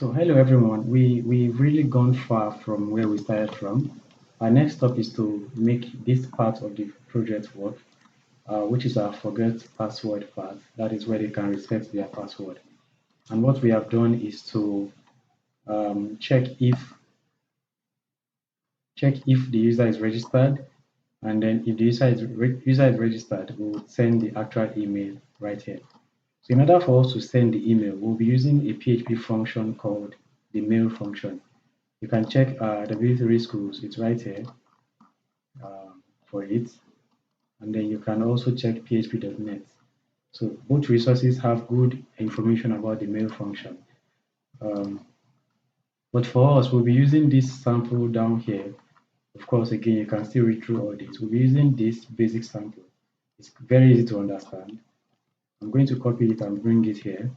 So hello everyone. We've really gone far from where we started from. Our next step is to make this part of the project work, which is our forget password part. That is where they can reset their password. And what we have done is to check if the user is registered, and then if the user is registered, we will send the actual email right here. So in order for us to send the email, we'll be using a PHP function called the mail function. You can check W3 schools, it's right here for it. And then you can also check php.net. So both resources have good information about the mail function. Um, but for us, we'll be using this sample down here. Of course, again, you can still read through all this. We'll be using this basic sample. It's very easy to understand. I'm going to copy it and bring it here.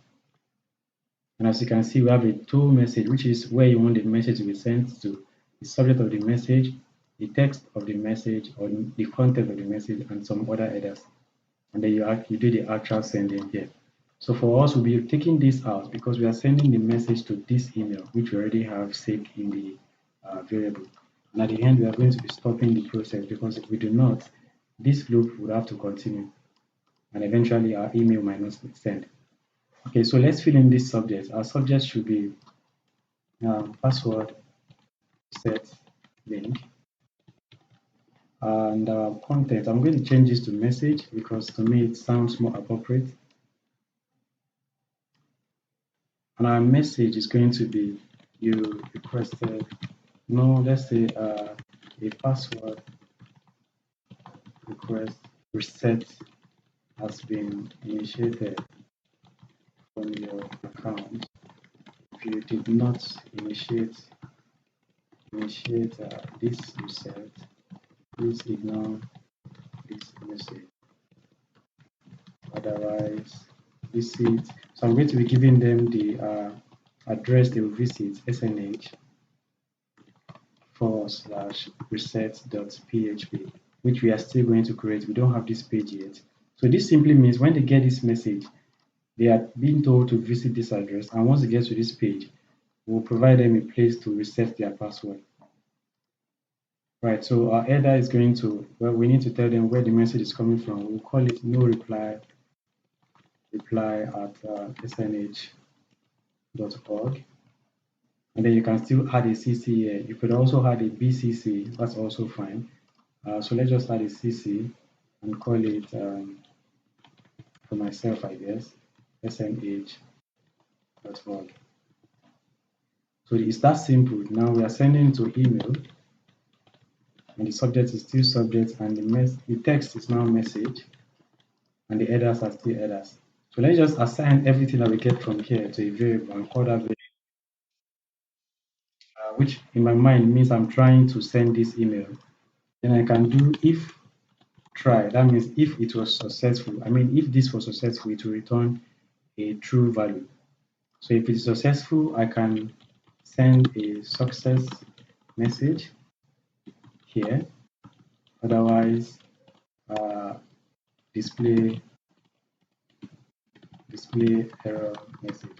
And as you can see, we have a to message, which is where you want the message to be sent to, the subject of the message, the text of the message, or the content of the message, and some other headers. And then you do the actual sending here. So for us, we'll be taking this out because we are sending the message to this email, which we already have saved in the variable. And at the end, we are going to be stopping the process because if we do not, this loop would have to continue. And eventually, our email might not be sent. Okay, so let's fill in this subject. Our subject should be password set link. And our content, I'm going to change this to message because to me it sounds more appropriate. And our message is going to be you requested, no, let's say a password request reset has been initiated from your account. If you did not initiate this reset, please ignore this message. Otherwise, visit. So I'm going to be giving them the address they will visit, snh/reset.php, which we are still going to create. We don't have this page yet. So this simply means when they get this message, they are being told to visit this address, and once they get to this page, we'll provide them a place to reset their password. Right, so our header is going to, well, we need to tell them where the message is coming from. We'll call it no reply at snh.org. And then you can still add a CC here. You could also add a BCC, that's also fine. So let's just add a CC and call it, for myself, I guess, snh.org. So it's that simple. Now we are sending to email, and the subject is still subject, and the text is now message, and the headers are still headers. So let's just assign everything that we get from here to a variable and call that variable, which in my mind means I'm trying to send this email. Then I can do if try. That means if it was successful. I mean, if this was successful, it will return a true value. So if it's successful, I can send a success message here. Otherwise, display error message.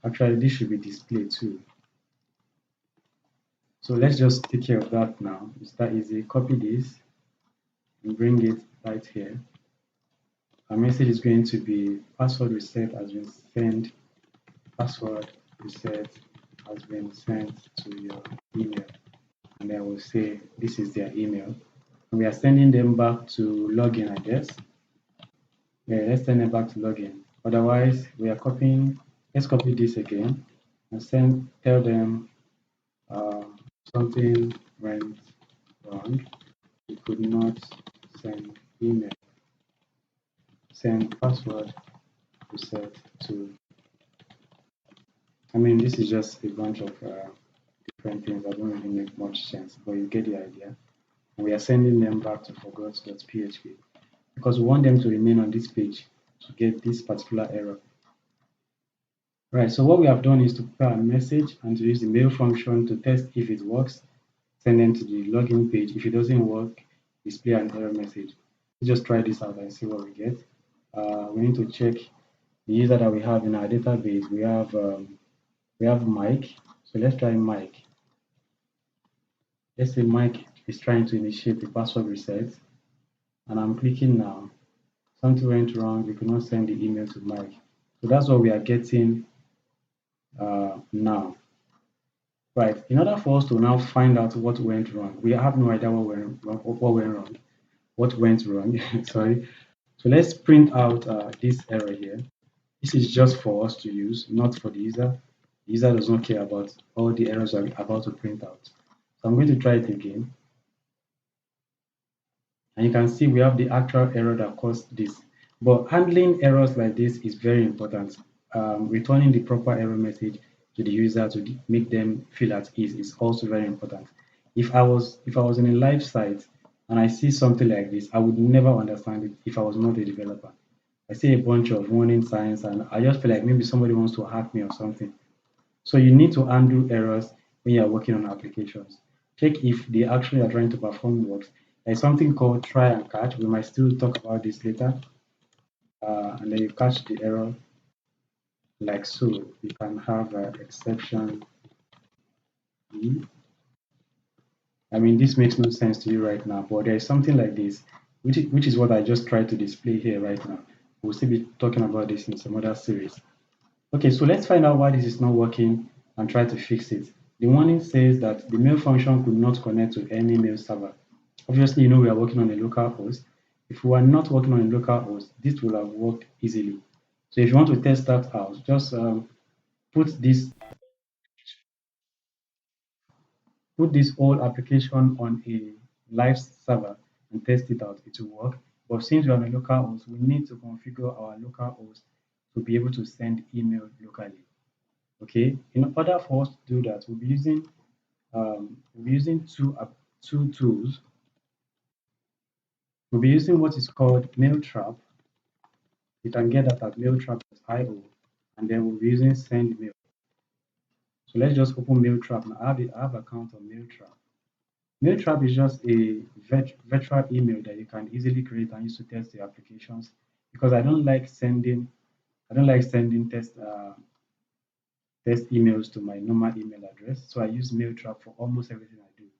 Actually, this should be display too. So let's just take care of that now. It's that easy. Copy this and bring it right here. Our message is going to be password reset has been sent. Password reset has been sent to your email. And then we'll say this is their email. And we are sending them back to login, I guess. Yeah, let's send them back to login. Otherwise, we are copying. Let's copy this again and tell them something went wrong. We could not send email. Send password reset to. I mean, this is just a bunch of different things that don't really make much sense, but you get the idea. And we are sending them back to forgot.php because we want them to remain on this page to get this particular error. Right, so what we have done is to prepare a message and to use the mail function to test if it works, send them to the login page. If it doesn't work, display an error message. Let's just try this out and see what we get. We need to check the user that we have in our database. We have We have Mike. So let's try Mike. Let's say Mike is trying to initiate the password reset, and I'm clicking now. Something went wrong. We could not send the email to Mike. So that's what we are getting now. Right. In order for us to now find out what went wrong, we have no idea what went wrong. Sorry. So let's print out this error here. This is just for us to use, not for the user. The user does not care about all the errors I'm about to print out. So I'm going to try it again. And you can see we have the actual error that caused this. But handling errors like this is very important. Returning the proper error message to the user to make them feel at ease is also very important. If I was in a live site and I see something like this, I would never understand it if I was not a developer. I see a bunch of warning signs and I just feel like maybe somebody wants to hack me or something. So you need to undo errors when you are working on applications. Check if the action you are trying to perform works. There's something called try and catch. We might still talk about this later. And then you catch the error like so. You can have exception E. I mean, this makes no sense to you right now, but there is something like this, which is what I just tried to display here right now. We'll still be talking about this in some other series. Okay, so let's find out why this is not working and try to fix it. The warning says that the mail function could not connect to any mail server. Obviously, you know we are working on a local host. If we were not working on a local host, this would have worked easily. So if you want to test that out, just put this put this whole application on a live server and test it out. It will work. But since we are on a local host, we need to configure our local host to be able to send email locally. Okay. In order for us to do that, we'll be using two tools. We'll be using what is called Mailtrap. You can get that at mailtrap.io, and then we'll be using SendMail. So let's just open Mailtrap now. I have an account on Mailtrap. Mailtrap is just a virtual email that you can easily create and use to test your applications. Because I don't like sending test emails to my normal email address. So I use Mailtrap for almost everything I do.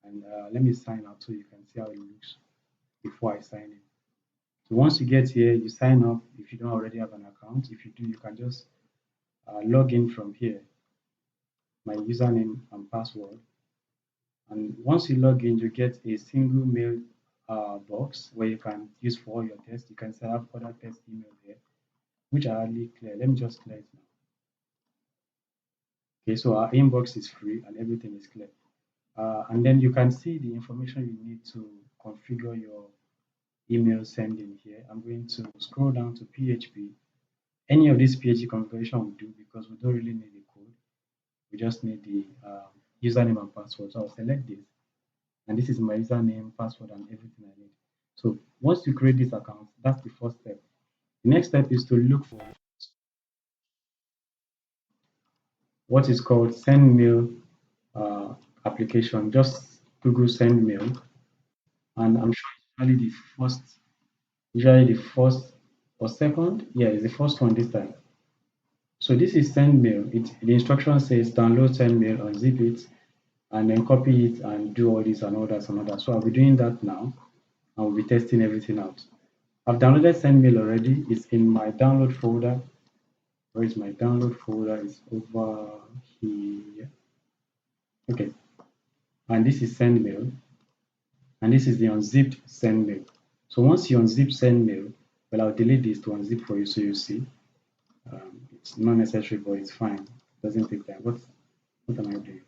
And let me sign out so you can see how it looks before I sign in. So once you get here, you sign up if you don't already have an account. If you do, you can just log in from here, my username and password. And once you log in, you get a single mail box where you can use for all your tests. You can set up other test emails here, which are hardly clear. Let me just clear it now. Okay, so our inbox is free and everything is clear. And then you can see the information you need to configure your email sending here. I'm going to scroll down to PHP. Any of this PHP configuration will do because we don't really need the code. We just need the username and password. So I'll select this. And this is my username, password, and everything I need. So once you create this account, that's the first step. The next step is to look for what is called send mail application. Just Google send mail, and I'm sure usually the first or second. Yeah, it's the first one this time. So this is send mail. The instruction says download send mail, unzip it, and then copy it and do all this and all that and all that. So I'll be doing that now, and we'll be testing everything out. I've downloaded SendMail already. It's in my download folder. Where is my download folder? It's over here. Okay. And this is SendMail. And this is the unzipped SendMail. So once you unzip SendMail, well, I'll delete this to unzip for you so you see. It's not necessary, but it's fine. It doesn't take time. What am I doing?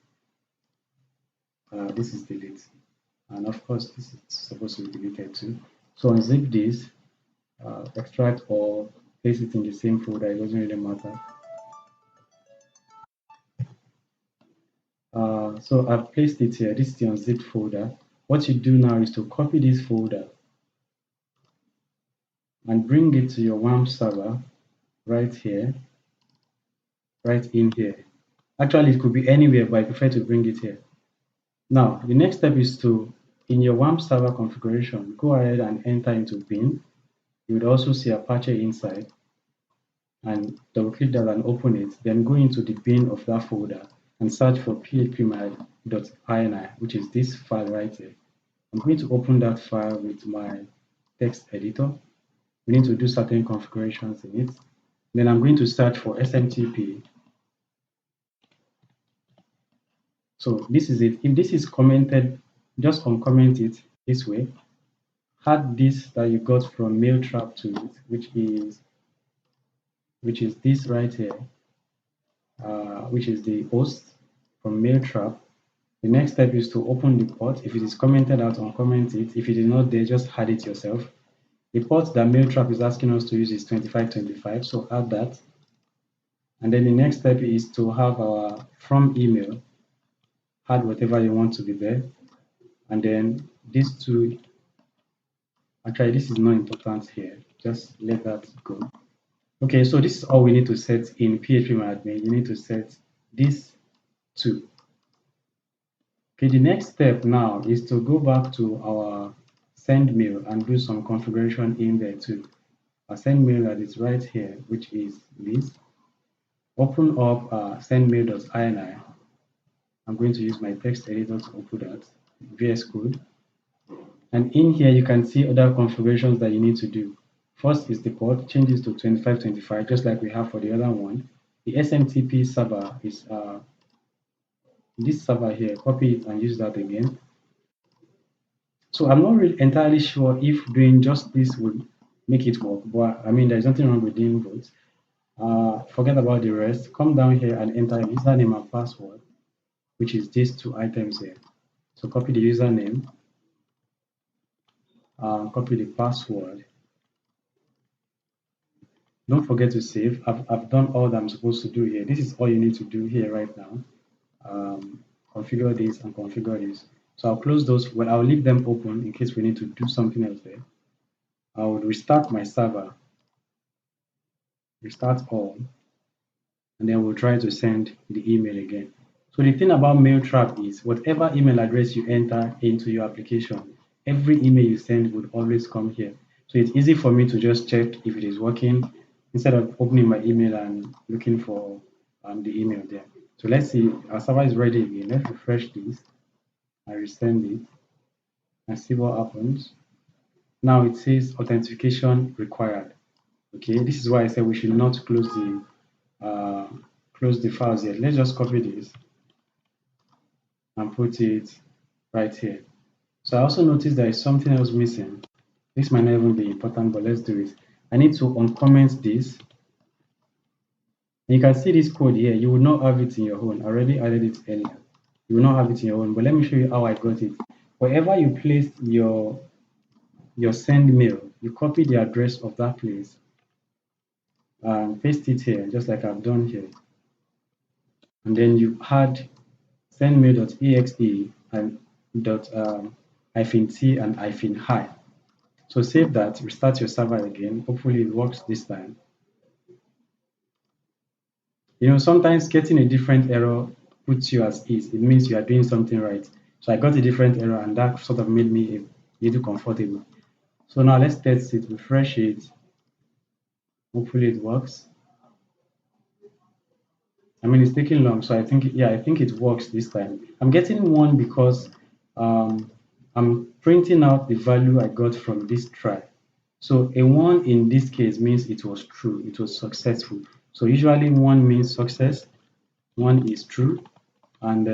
This is delete. And of course, this is supposed to be deleted too. So unzip this, extract or place it in the same folder. It doesn't really matter. So I've placed it here. This is the unzipped folder. What you do now is to copy this folder and bring it to your WAMP server right here, right in here. Actually, it could be anywhere, but I prefer to bring it here. Now, the next step is to, in your WAMP server configuration, go ahead and enter into bin. You would also see Apache inside. and double click that and open it, then go into the bin of that folder and search for phpmy.ini, which is this file right here. I'm going to open that file with my text editor. We need to do certain configurations in it. Then I'm going to search for SMTP. So this is it. If this is commented, just uncomment it this way. Add this that you got from Mailtrap to it, which is this right here, which is the host from Mailtrap. The next step is to open the port. If it is commented out, uncomment it. If it is not there, just add it yourself. The port that Mailtrap is asking us to use is 2525, so add that. And then the next step is to have our from email, add whatever you want to be there. And then these two, actually this is not important here, just let that go. Okay, so this is all we need to set in PHP-admin. You need to set these two. Okay, the next step now is to go back to our send mail and do some configuration in there too. Our send mail that is right here, which is this. Open up sendmail.ini. I'm going to use my text editor to open that, VS Code. And in here, you can see other configurations that you need to do. First is the port, change this to 2525, just like we have for the other one. The SMTP server is this server here, copy it and use that again. So I'm not really entirely sure if doing just this would make it work, but I mean, there's nothing wrong with doing both. Forget about the rest. Come down here and enter your username and password, which is these two items here. So copy the username, copy the password. Don't forget to save. I've done all that I'm supposed to do here. This is all you need to do here right now. Configure this and configure this. So I'll close those. Well, I'll leave them open in case we need to do something else there. I will restart my server, restart all, and then we'll try to send the email again. So the thing about Mailtrap is whatever email address you enter into your application, every email you send would always come here. So it's easy for me to just check if it is working instead of opening my email and looking for the email there. So let's see, our server is ready again. Let's refresh this. I resend it and see what happens. Now it says authentication required. Okay, this is why I said we should not close the files yet. Let's just copy this and put it right here. So I also noticed there is something else missing. This might not even be important, but let's do it. I need to uncomment this. And you can see this code here. You will not have it in your own. I already added it earlier. You will not have it in your own, but let me show you how I got it. Wherever you placed your send mail, you copy the address of that place and paste it here, just like I've done here. And then you add sendmail.exe and -t and -hi. So save that, restart your server again. Hopefully it works this time. You know, sometimes getting a different error puts you at ease. It means you are doing something right. So I got a different error and that sort of made me a little comfortable. So now let's test it, refresh it. Hopefully it works. I mean, it's taking long, so I think, yeah, I think it works this time. I'm getting one because I'm printing out the value I got from this try. So a 1 in this case means it was true, it was successful. So usually 1 means success, 1 is true, and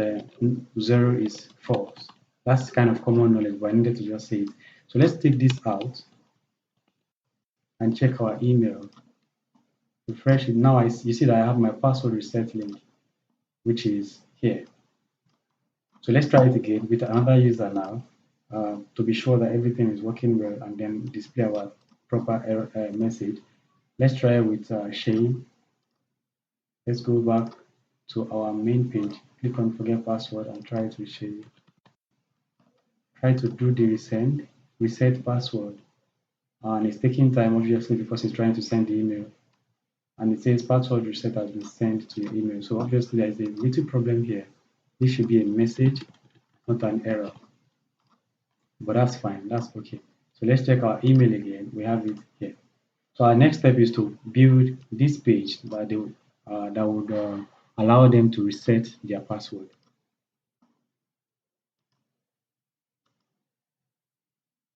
0 is false. That's kind of common knowledge, but I needed to just say it. So let's take this out and check our email. Refresh it. Now you see that I have my password reset link, which is here. So let's try it again with another user now to be sure that everything is working well and then display our proper error, message. Let's try with Shane. Let's go back to our main page, click on forget password and try it with Shane. Try to do the reset password. And it's taking time obviously because it's trying to send the email. And it says password reset has been sent to your email. So obviously there is a little problem here. This should be a message, not an error. But that's fine, that's okay. So let's check our email again. We have it here. So our next step is to build this page that would allow them to reset their password.